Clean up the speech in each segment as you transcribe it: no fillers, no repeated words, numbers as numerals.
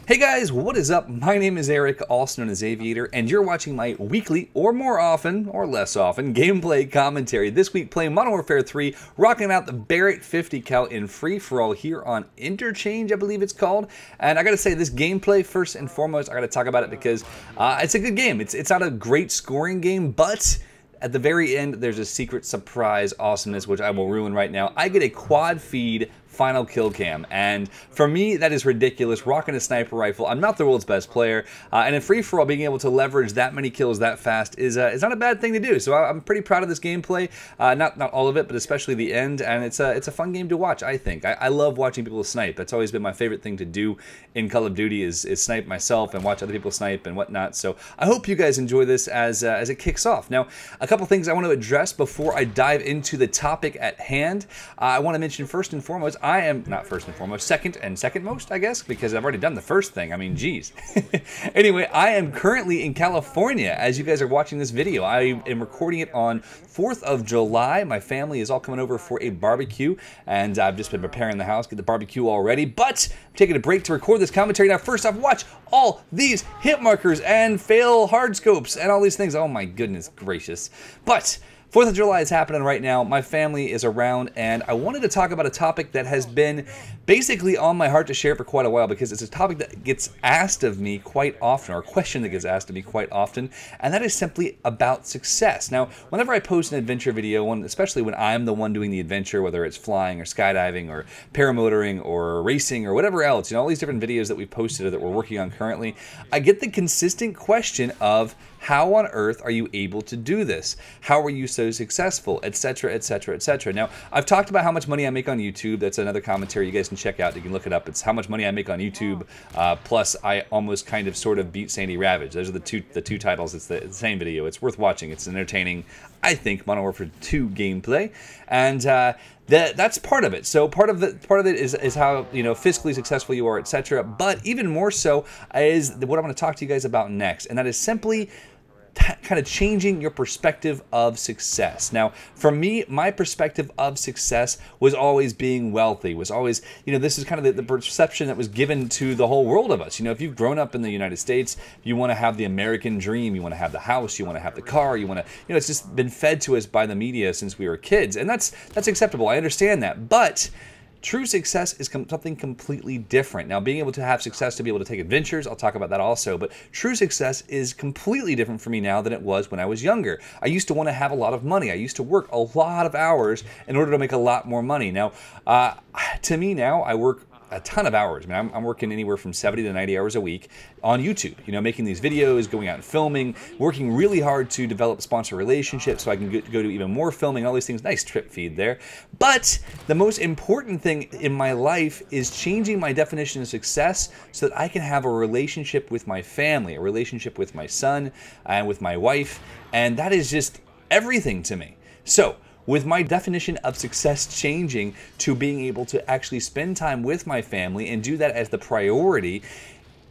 Hey guys, what is up? My name is Eric, also known as Aviator, and you're watching my weekly, or more often, or less often, gameplay commentary. This week playing Modern Warfare 3, rocking out the Barrett 50 cal in free-for-all here on Interchange, I believe it's called. And I gotta say, this gameplay, first and foremost, I gotta talk about it because it's a good game. It's not a great scoring game, but at the very end, there's a secret surprise awesomeness, which I will ruin right now. I get a quad feed final kill cam, and for me that is ridiculous. Rocking a sniper rifle, I'm not the world's best player, and in free-for-all being able to leverage that many kills that fast is not a bad thing to do. So I'm pretty proud of this gameplay, not all of it, but especially the end, and it's a fun game to watch. I think I love watching people snipe. That's always been my favorite thing to do in Call of Duty is snipe myself and watch other people snipe and whatnot. So I hope you guys enjoy this as it kicks off. Now, a couple things I want to address before I dive into the topic at hand. I want to mention first and foremost, I am not first and foremost, second most, I guess, because I've already done the first thing. I mean, geez. Anyway, I am currently in California as you guys are watching this video. I am recording it on 4th of July. My family is all coming over for a barbecue, and I've just been preparing the house, get the barbecue all ready, but I'm taking a break to record this commentary. Now, first off, watch all these hit markers and fail hard scopes and all these things. Oh my goodness gracious. But 4th of July is happening right now. My family is around, and I wanted to talk about a topic that has been basically on my heart to share for quite a while because it's a topic that gets asked of me quite often, or a question that gets asked of me quite often, and that is simply about success. Now, whenever I post an adventure video, especially when I'm the one doing the adventure, whether it's flying or skydiving or paramotoring or racing or whatever else, you know, all these different videos that we've posted or that we're working on currently, I get the consistent question of, how on earth are you able to do this? How are you so successful? Etc, etc, etc. Now, I've talked about how much money I make on YouTube. That's another commentary you guys can check out. You can look it up. It's how much money I make on YouTube. Plus, I almost kind of sort of beat Sandy Ravage. Those are the two titles. It's the same video. It's worth watching. It's entertaining, I think, Modern Warfare 2 gameplay. And that's part of it. So part of it is how, you know, fiscally successful you are, etc. But even more so is what I'm going to talk to you guys about next, and that is simply kind of changing your perspective of success. Now, for me, my perspective of success was always being wealthy, was always, you know, this is kind of the perception that was given to the whole world of us. You know, if you've grown up in the United States, you want to have the American dream, you want to have the house, you want to have the car, you want to, you know, it's just been fed to us by the media since we were kids, and that's acceptable. I understand that, but true success is something completely different. Now, being able to have success to be able to take adventures, I'll talk about that also, but true success is completely different for me now than it was when I was younger. I used to want to have a lot of money. I used to work a lot of hours in order to make a lot more money. Now, to me now, I work a ton of hours. I mean, I'm working anywhere from 70 to 90 hours a week on YouTube, you know, making these videos, going out and filming, working really hard to develop sponsor relationships so I can go do even more filming, all these things. Nice trip feed there. But the most important thing in my life is changing my definition of success so that I can have a relationship with my family, a relationship with my son and with my wife, and that is just everything to me. So, with my definition of success changing to being able to actually spend time with my family and do that as the priority,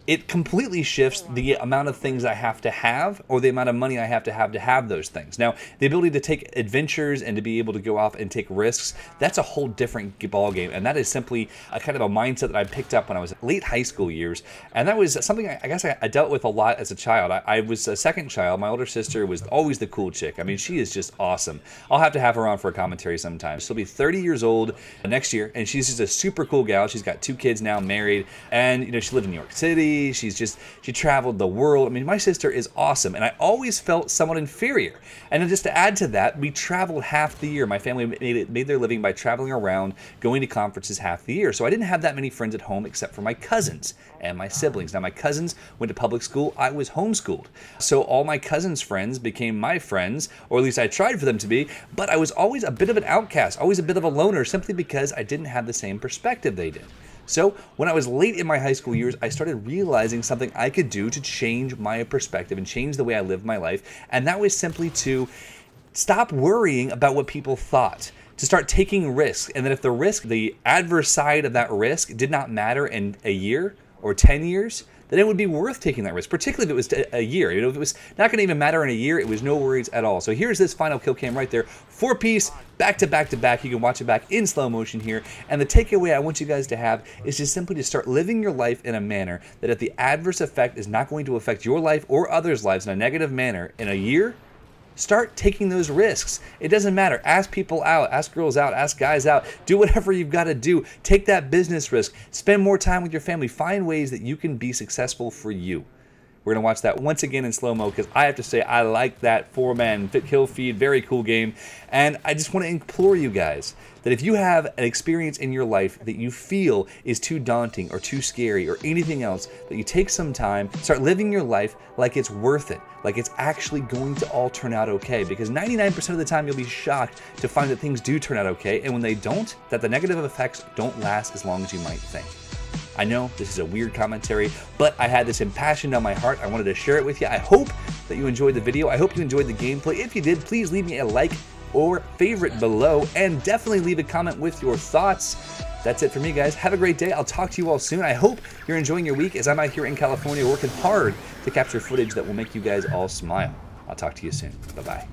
it completely shifts the amount of things I have to have, or the amount of money I have to have those things. Now, the ability to take adventures and to be able to go off and take risks, that's a whole different ballgame, and that is simply a kind of a mindset that I picked up when I was late high school years, and that was something I guess I dealt with a lot as a child. I was a second child. My older sister was always the cool chick. I mean, she is just awesome. I'll have to have her on for a commentary sometime. She'll be 30 years old next year, and she's just a super cool gal. She's got 2 kids now, married, and, you know, she lived in New York City. She traveled the world. I mean, my sister is awesome, and I always felt somewhat inferior. And then just to add to that, we traveled half the year. My family made their living by traveling around, going to conferences half the year. So I didn't have that many friends at home except for my cousins and my siblings. Now, my cousins went to public school. I was homeschooled. So all my cousins' friends became my friends, or at least I tried for them to be, but I was always a bit of an outcast, always a bit of a loner, simply because I didn't have the same perspective they did. So when I was late in my high school years, I started realizing something I could do to change my perspective and change the way I lived my life. And that was simply to stop worrying about what people thought, to start taking risks. And then if the adverse side of that risk did not matter in a year or 10 years, then it would be worth taking that risk, particularly if it was a year. You know, if it was not going to even matter in a year, it was no worries at all. So here's this final kill cam right there, 4-piece, back to back to back. You can watch it back in slow motion here. And the takeaway I want you guys to have is just simply to start living your life in a manner that if the adverse effect is not going to affect your life or others' lives in a negative manner in a year, start taking those risks. It doesn't matter. Ask people out, ask girls out, ask guys out. Do whatever you've got to do. Take that business risk. Spend more time with your family. Find ways that you can be successful for you. We're going to watch that once again in slow-mo because I have to say I like that 4-man kill feed. Very cool game. And I just want to implore you guys that if you have an experience in your life that you feel is too daunting or too scary or anything else, that you take some time, start living your life like it's worth it, like it's actually going to all turn out okay. Because 99% of the time you'll be shocked to find that things do turn out okay, and when they don't, that the negative effects don't last as long as you might think. I know this is a weird commentary, but I had this impassioned on my heart. I wanted to share it with you. I hope that you enjoyed the video. I hope you enjoyed the gameplay. If you did, please leave me a like or favorite below, and definitely leave a comment with your thoughts. That's it for me, guys. Have a great day. I'll talk to you all soon. I hope you're enjoying your week as I'm out here in California working hard to capture footage that will make you guys all smile. I'll talk to you soon. Bye-bye.